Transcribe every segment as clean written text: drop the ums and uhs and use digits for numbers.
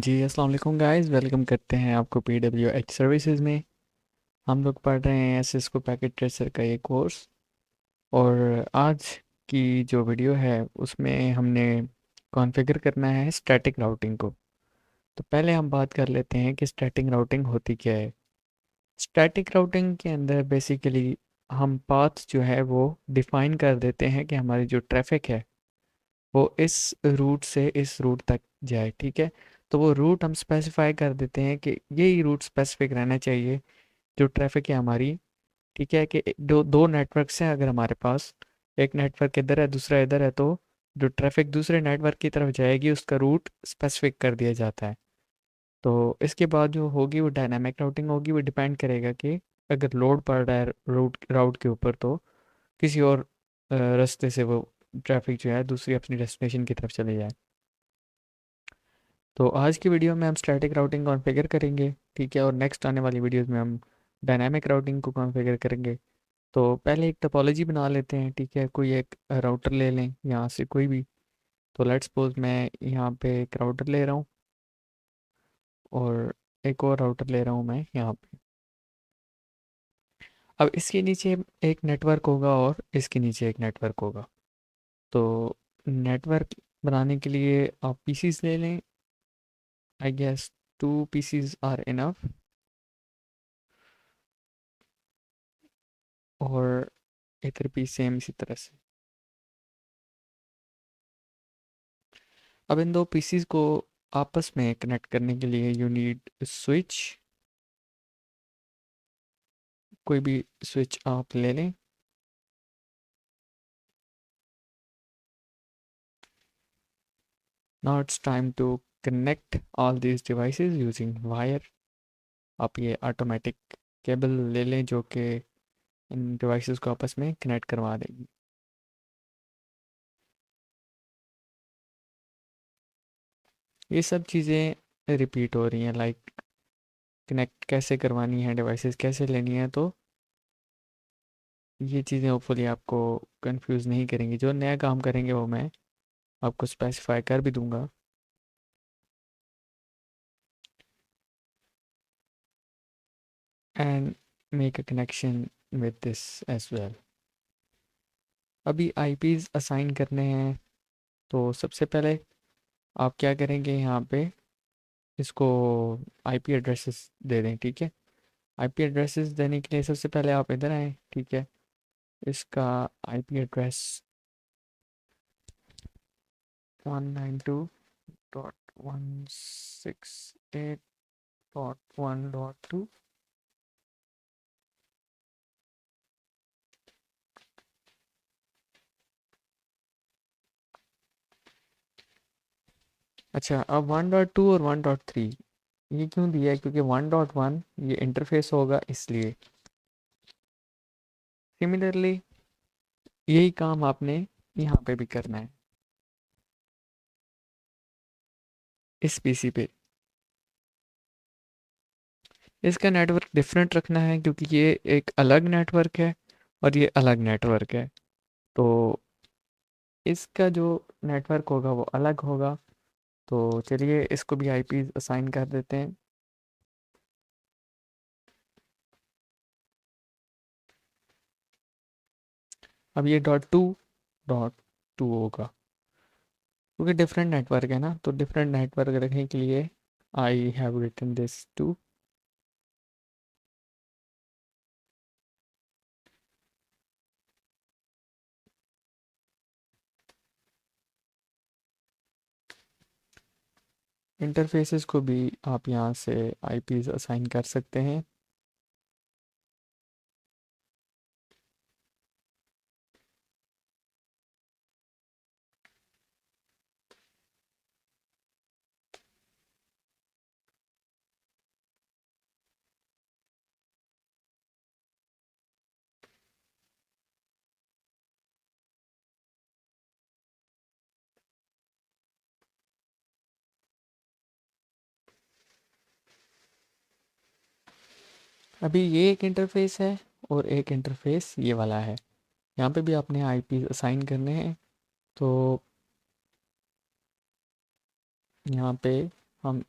जी अस्सलाम वालेकुम guys, welcome करते हैं आपको PWH सर्विसेज में। हम लोग पढ़ रहे हैं सिस्को पैकेट ट्रेसर का ये कोर्स। और आज की जो वीडियो है उसमें हमने कॉन्फ़िगर करना है स्टैटिक राउटिंग को। तो पहले हम बात कर लेते हैं कि स्टैटिक राउटिंग होती क्या है। स्टैटिक राउटिंग के अंदर बेसिकली हम पाथ जो है वो डिफ़ाइन कर देते हैं कि हमारी जो ट्रैफिक है वो इस रूट से इस रूट तक जाए, ठीक है। तो वो रूट हम स्पेसिफाई कर देते हैं कि यही रूट स्पेसिफिक रहना चाहिए जो ट्रैफिक है हमारी, ठीक है। कि दो दो नेटवर्क्स हैं अगर हमारे पास, एक नेटवर्क इधर है दूसरा इधर है, तो जो ट्रैफिक दूसरे नेटवर्क की तरफ जाएगी उसका रूट स्पेसिफिक कर दिया जाता है। तो इसके बाद जो होगी वो डायनामिक राउटिंग होगी। वो डिपेंड करेगा कि अगर लोड पड़ रहा है रूट राउट के ऊपर तो किसी और रास्ते से वो ट्रैफिक जो है दूसरी अपनी डेस्टिनेशन की तरफ चले जाए। तो आज की वीडियो में हम स्टैटिक राउटिंग कॉन्फ़िगर करेंगे, ठीक है। और नेक्स्ट आने वाली वीडियोस में हम डायनामिक राउटिंग को कॉन्फ़िगर करेंगे। तो पहले एक टोपोलॉजी बना लेते हैं, ठीक है। कोई एक राउटर ले लें यहाँ से कोई भी। तो लेट्स सपोज मैं यहाँ पे एक राउटर ले रहा हूँ और एक और राउटर ले रहा हूँ मैं यहाँ पे। अब इसके नीचे एक नेटवर्क होगा और इसके नीचे एक नेटवर्क होगा। तो नेटवर्क बनाने के लिए आप पीसीस ले लें। I guess 2 PCs are enough. और इधर भी सेम इसी तरह से। अब इन दो पीसीज को आपस में कनेक्ट करने के लिए यू नीड स्विच। कोई भी स्विच आप ले लें। Now it's time to connect all these devices using wire. आप ये ऑटोमेटिक केबल ले लें जो कि इन डिवाइसेस को आपस में कनेक्ट करवा देगी। ये सब चीज़ें रिपीट हो रही हैं, लाइक कनेक्ट कैसे करवानी है, डिवाइसेस कैसे लेनी है। तो ये चीज़ें होपफुली आपको कंफ्यूज नहीं करेंगी। जो नया काम करेंगे वो मैं आपको स्पेसिफाई कर भी दूंगा। And make a connection with this as well. अभी आईपीज असाइन करने हैं। तो सबसे पहले आप क्या करेंगे, यहाँ पे इसको आईपी एड्रेसेस दे दें, ठीक है। आईपी एड्रेसेस देने के लिए सबसे पहले आप इधर आएँ, ठीक है। इसका आईपी एड्रेस 192.168.1.2। अच्छा, अब 1.2 और 1.3 ये क्यों दिया है, क्योंकि 1.1 ये इंटरफेस होगा इसलिए। सिमिलरली यही काम आपने यहाँ पे भी करना है इस पीसी पे। इसका नेटवर्क डिफरेंट रखना है क्योंकि ये एक अलग नेटवर्क है और ये अलग नेटवर्क है। तो इसका जो नेटवर्क होगा वो अलग होगा। तो चलिए इसको भी आईपी असाइन कर देते हैं। अब ये .2 होगा क्योंकि डिफरेंट नेटवर्क है ना। तो डिफरेंट नेटवर्क रखने के लिए I have written this too. Interfaces को भी आप यहाँ से आईपीज असाइन कर सकते हैं। अभी ये एक इंटरफेस है और एक इंटरफेस ये वाला है। यहाँ पे भी आपने आईपी असाइन करने हैं। तो यहाँ पे हम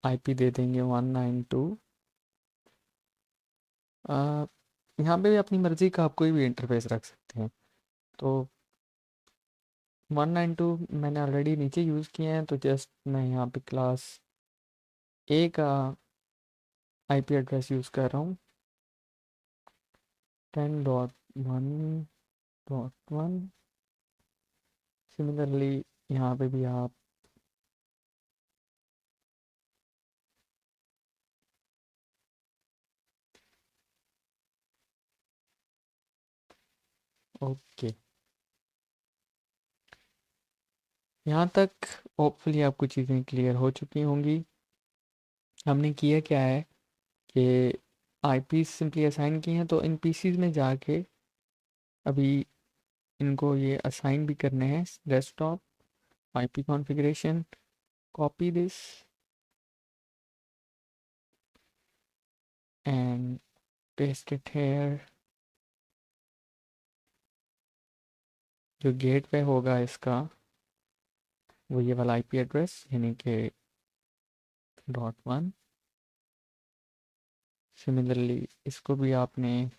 आईपी दे देंगे 192। यहाँ पे भी अपनी मर्ज़ी का आप कोई भी इंटरफेस रख सकते हैं। तो 192 मैंने ऑलरेडी नीचे यूज़ किए हैं, तो जस्ट मैं यहाँ पे क्लास ए का आईपी एड्रेस यूज़ कर रहा हूँ, 10.1.1। सिमिलरली यहाँ पे भी आप ओके। यहाँ तक होपफुली आपको चीज़ें क्लियर हो चुकी होंगी। हमने किया क्या है कि आईपी सिंपली असाइन किए हैं, तो इन पीसीज में जाके अभी इनको ये असाइन भी करने हैं। Desktop IP configuration, copy this and paste it here. जो गेटवे होगा इसका वो ये वाला आईपी एड्रेस, यानी कि .1। सिमिलरली इसको भी आपने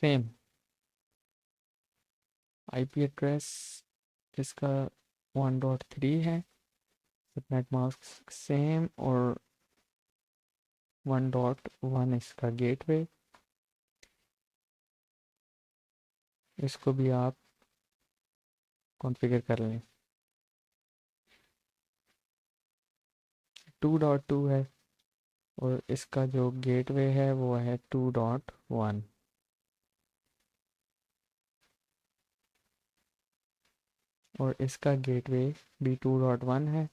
सेम आईपी एड्रेस, इसका 1.3 है, सबनेट मास्क सेम, और 1.1 इसका गेटवे। इसको भी आप कॉन्फ़िगर कर लें। 2.2 है, और इसका जो गेटवे है वो है 2.1। और इसका गेटवे भी 2.1 है।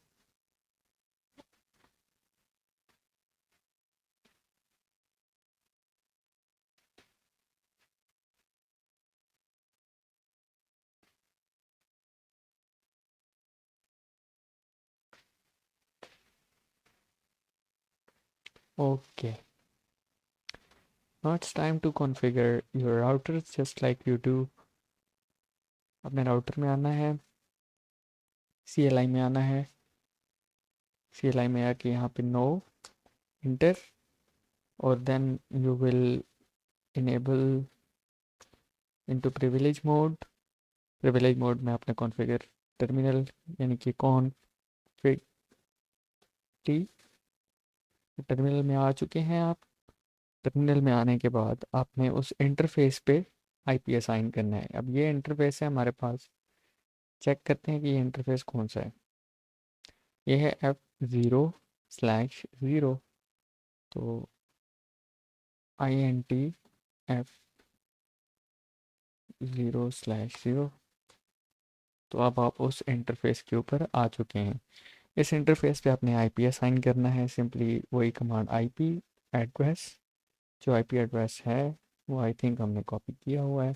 Okay, now it's time to configure your routers just like you do। अपने राउटर में आना है, CLI में आना है, CLI में आके यहाँ पे नो इंटर, और then you will enable into privilege mode. Privilege mode में आपने कॉन्फ़िगर टर्मिनल यानी कि कॉन्फ़िग टी। टर्मिनल में आ चुके हैं आप। टर्मिनल में आने के बाद आपने उस इंटरफेस पे आईपी असाइन करना है। अब ये इंटरफेस है हमारे पास, चेक करते हैं कि ये इंटरफेस कौन सा है। ये है F0/0। तो INT F0/0। तो अब आप उस इंटरफेस के ऊपर आ चुके हैं। इस इंटरफेस पे आपने आईपी असाइन करना है, सिंपली वही कमांड आईपी एड्रेस। जो आईपी एड्रेस है वो आई थिंक हमने कॉपी किया हुआ है,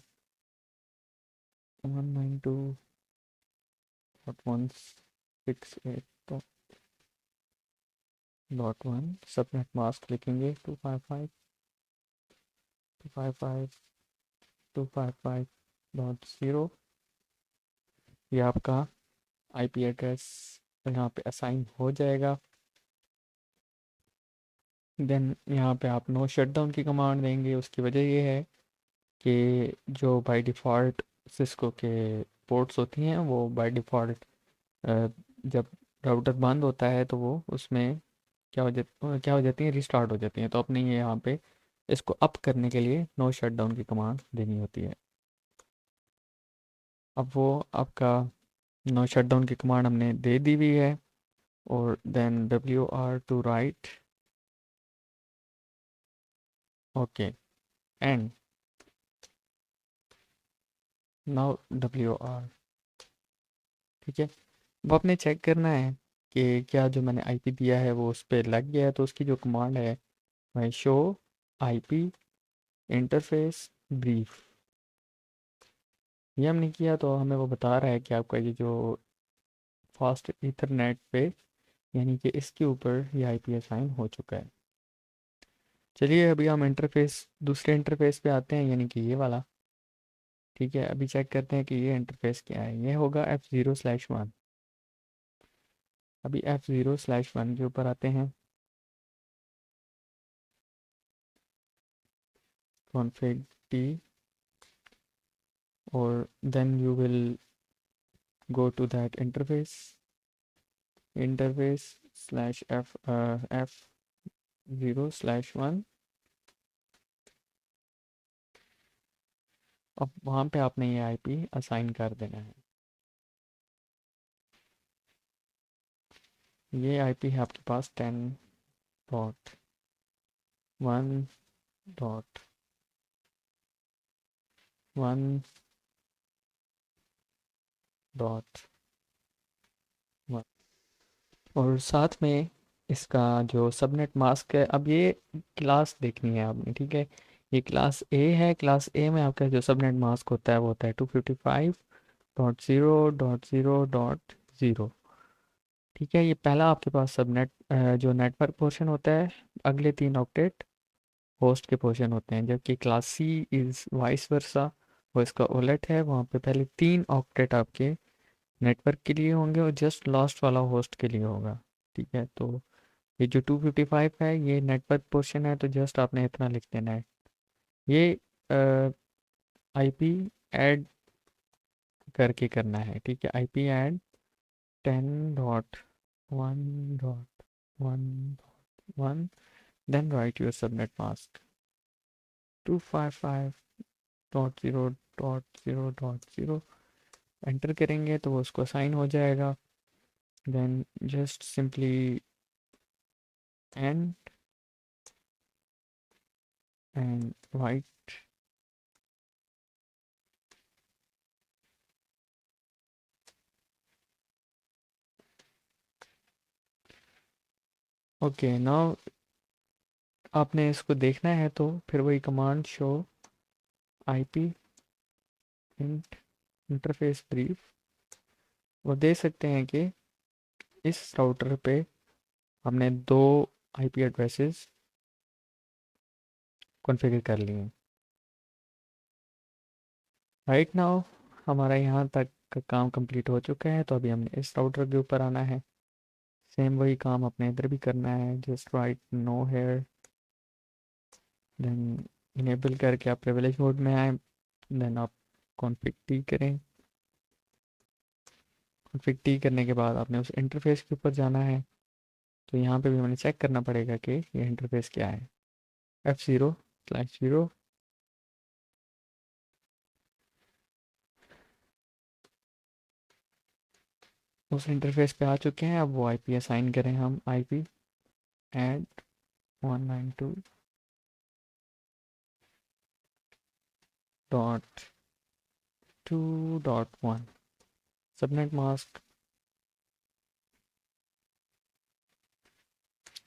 192.168.1। सबनेट मास्क लिखेंगे 255.255.0। ये आपका आईपी एड्रेस यहाँ पे असाइन हो जाएगा। देन यहाँ पे आप नो शटडाउन की कमांड देंगे। उसकी वजह ये है कि जो बाय डिफ़ॉल्ट सिस्को के पोर्ट्स होती हैं वो बाय डिफ़ॉल्ट जब राउटर बंद होता है तो वो उसमें क्या हो जाती हैं, रिस्टार्ट हो जाती हैं। तो अपने ये यहाँ पे इसको अप करने के लिए नो शटडाउन की कमांड देनी होती है। अब वो आपका नो शटडाउन की कमांड हमने दे दी हुई है, और then WR to write, okay, and now WR। ठीक है, अब आपने चेक करना है कि क्या जो मैंने आईपी दिया है वो उस पर लग गया है। तो उसकी जो कमांड है वह शो आईपी इंटरफेस ब्रीफ। ये हमने किया तो हमें वो बता रहा है कि आपका ये जो फास्ट ईथरनेट पे यानी कि इसके ऊपर ये आईपी असाइन हो चुका है। चलिए अभी हम इंटरफेस दूसरे इंटरफेस पे आते हैं, यानी कि ये वाला। ठीक है, अभी चेक करते हैं कि ये इंटरफेस क्या है। ये होगा F0/1। अभी F0/1 के ऊपर आते हैं। config t, or then you will go to that interface slash f0/1। अब वहाँ पे आपने ये आईपी असाइन कर देना है। ये आईपी है आपके पास 10.1.1.1, और साथ में इसका जो सबनेट मास्क है, अब ये क्लास देखनी है आपने, ठीक है। ये क्लास ए है। क्लास ए में आपका जो सबनेट मास्क होता है वो होता है 255.0.0.0। ठीक है, ये पहला आपके पास सबनेट जो नेटवर्क पोर्शन होता है। अगले 3 ऑक्टेट होस्ट के पोर्शन होते हैं, जबकि class C is vice versa, वो इसका उलट है। वहाँ पे पहले 3 ऑक्टेट आपके नेटवर्क के लिए होंगे और जस्ट लास्ट वाला होस्ट के लिए होगा। ठीक है, तो ये जो 255 है ये नेटवर्क पोर्शन है, तो जस्ट आपने इतना लिख देना है। ये आईपी ऐड करके करना है, ठीक है। IP add 10.1.1.1, then write your subnet mask 255.0.0.0। Enter करेंगे तो वो उसको असाइन हो जाएगा। Then just simply end write. Okay, now आपने इसको देखना है तो फिर वही command show IP int interface brief, वो दे सकते हैं कि इस राउटर पे हमने 2 आईपी एड्रेसेस कॉन्फ़िगर कर लिए हैं। राइट नाउ हमारा यहाँ तक का काम कंप्लीट हो चुका है, तो अभी हमने इस राउटर के ऊपर आना है। सेम वही काम अपने इधर भी करना है। Just write no here, then enable करके आप प्रिविलेज मोड में आए। देन आप कॉन्फ़िग टी करें। कॉन्फ़िग टी करने के बाद आपने उस इंटरफेस के ऊपर जाना है। तो यहाँ पे भी हमें चेक करना पड़ेगा कि ये इंटरफेस क्या है। F0/0। उस इंटरफेस पे आ चुके हैं। अब वो आईपी असाइन करें हम। IP add 192.2.1 subnet mask.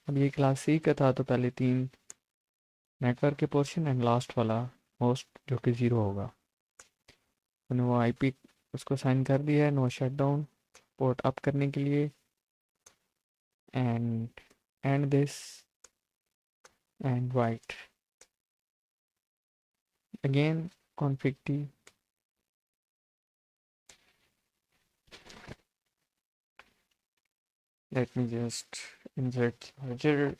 अब ये क्लास सी का था, तो पहले 3 नेटवर्क के पोर्शन एंड लास्ट वाला होस्ट जो कि 0 होगा। मैंने वो आईपी उसको साइन कर दिया है। No shut down port up करने के लिए end this and write again config t। let me just insert charger।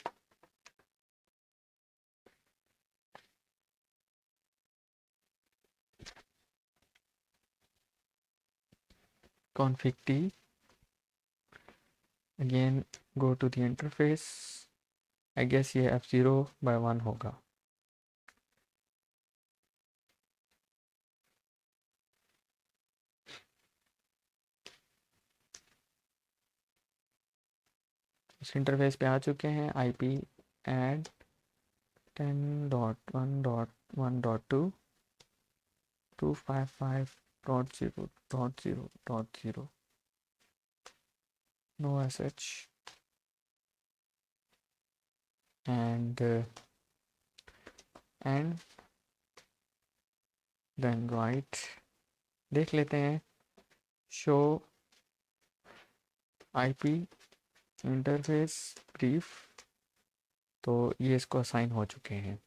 config t, again go to the interface। I guess ये F0/1 होगा। इस इंटरफेस पे आ चुके हैं। IP add 10.1.1.2 255.0.0.0 no sh and then right। देख लेते हैं शो आईपी इंटरफेस ब्रीफ, तो ये इसको असाइन हो चुके हैं।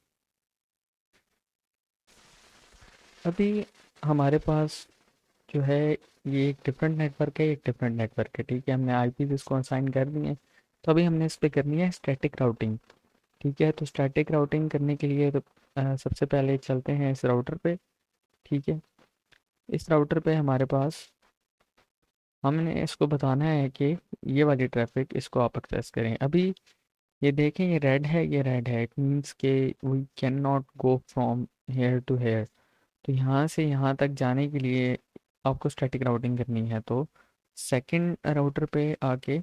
अभी हमारे पास जो है ये एक डिफरेंट नेटवर्क है, एक डिफरेंट नेटवर्क है, ठीक है। हमने आईपी इसको असाइन कर दिए हैं। तो अभी हमने इस पे करनी है स्टैटिक राउटिंग। ठीक है, तो स्टैटिक राउटिंग करने के लिए तो सबसे पहले चलते हैं इस राउटर पे। ठीक है, इस राउटर पे हमारे पास, हमने इसको बताना है कि ये वाली ट्रैफिक इसको आप एक्सेस करें। अभी ये देखें, ये रेड है, ये रेड है, इट मीन्स के we can not go from here to here. तो यहाँ से यहाँ तक जाने के लिए आपको स्टैटिक राउटिंग करनी है। तो सेकंड राउटर पे आके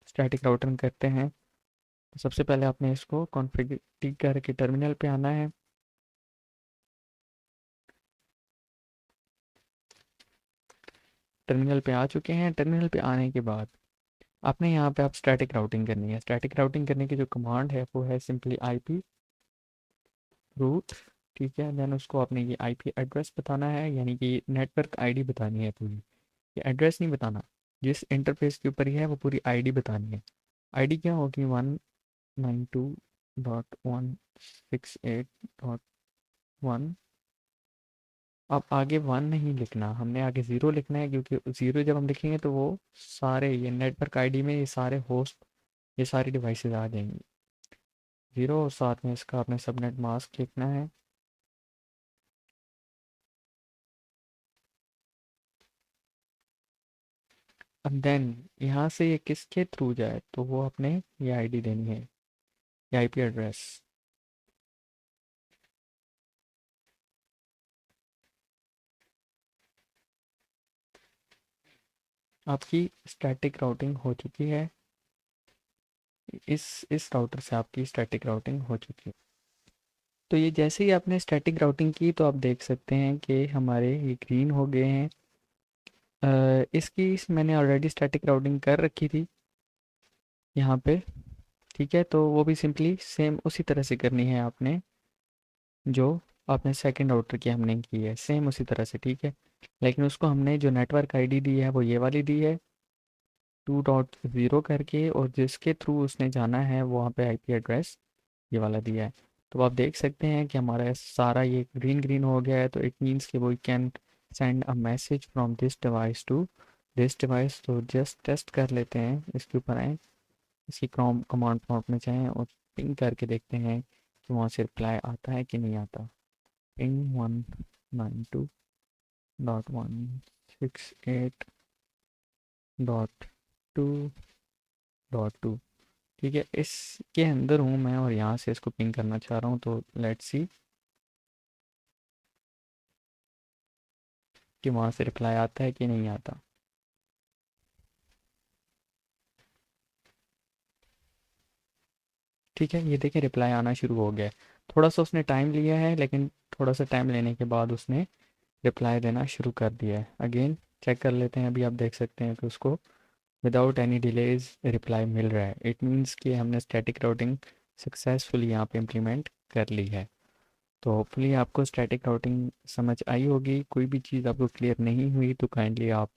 स्टैटिक राउटिंग करते हैं। तो सबसे पहले आपने इसको कॉन्फ़िगर करके टर्मिनल पे आना है। टर्मिनल पे आ चुके हैं। टर्मिनल पे आने के बाद आपने यहाँ पे आप स्टैटिक राउटिंग करनी है। स्टैटिक राउटिंग करने की जो कमांड है वो है सिंपली आईपी रूट। ठीक है, देन उसको आपने ये आईपी एड्रेस बताना है, यानी कि नेटवर्क आईडी बतानी है पूरी। ये एड्रेस नहीं बताना, जिस इंटरफेस के ऊपर ही है वो पूरी आईडी बतानी है। आईडी क्या होगी? 192.168.1। अब आगे वन नहीं लिखना, हमने आगे ज़ीरो लिखना है, क्योंकि ज़ीरो जब हम लिखेंगे तो वो सारे ये नेटवर्क आईडी में ये सारे होस्ट, ये सारी डिवाइसेस आ जाएंगी। ज़ीरो और साथ में इसका आपने सबनेट मास्क लिखना है। अब देन यहाँ से ये किसके थ्रू जाए, तो वो अपने ये आईडी देनी है, ये आईपी एड्रेस। आपकी स्टैटिक राउटिंग हो चुकी है। इस राउटर से आपकी स्टैटिक राउटिंग हो चुकी है। तो ये जैसे ही आपने स्टैटिक राउटिंग की तो आप देख सकते हैं कि हमारे ये ग्रीन हो गए हैं। मैंने ऑलरेडी स्टैटिक राउटिंग कर रखी थी यहाँ पे। ठीक है, तो वो भी सिंपली सेम उसी तरह से करनी है आपने, जो आपने सेकंड राउटर की हमने की है, सेम उसी तरह से। ठीक है, लेकिन उसको हमने जो नेटवर्क आईडी दी है वो ये वाली दी है 2.0 करके, और जिसके थ्रू उसने जाना है वहाँ पे आईपी एड्रेस ये वाला दिया है। तो आप देख सकते हैं कि हमारा सारा ये ग्रीन ग्रीन हो गया है। तो इट मीन्स कि we can send a message from this device to this device. तो जस्ट टेस्ट कर लेते हैं, इसके ऊपर आए, इसकी कमांड प्रॉम्प्ट में जाएं और पिंग करके देखते हैं कि वहाँ से रिप्लाई आता है कि नहीं आता। पिंग 192.168.2.2। ठीक है, इसके अंदर हूँ मैं और यहाँ से इसको पिंग करना चाह रहा हूँ। तो लेट्स सी कि वहाँ से रिप्लाई आता है कि नहीं आता। ठीक है, ये देखिए रिप्लाई आना शुरू हो गया है। थोड़ा सा उसने टाइम लिया है, लेकिन थोड़ा सा टाइम लेने के बाद उसने रिप्लाई देना शुरू कर दिया है। अगेन चेक कर लेते हैं। अभी आप देख सकते हैं कि उसको विदाउट एनी डिलेज रिप्लाई मिल रहा है। इट मीन्स कि हमने स्टैटिक राउटिंग सक्सेसफुली यहाँ पे इम्प्लीमेंट कर ली है। तो होपफुली आपको स्टैटिक राउटिंग समझ आई होगी। कोई भी चीज़ आपको क्लियर नहीं हुई तो काइंडली आप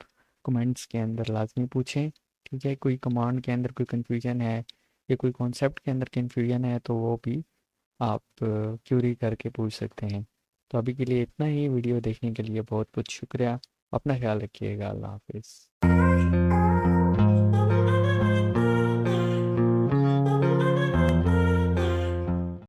कमेंट्स के अंदर लाजमी पूछें। ठीक है, कोई कमांड के अंदर कोई कन्फ्यूजन है या कोई कॉन्सेप्ट के अंदर कन्फ्यूजन है तो वो भी आप क्यूरी करके पूछ सकते हैं। तो अभी के लिए इतना ही। वीडियो देखने के लिए बहुत बहुत शुक्रिया। अपना ख्याल रखिएगा। अल्लाह हाफिज़।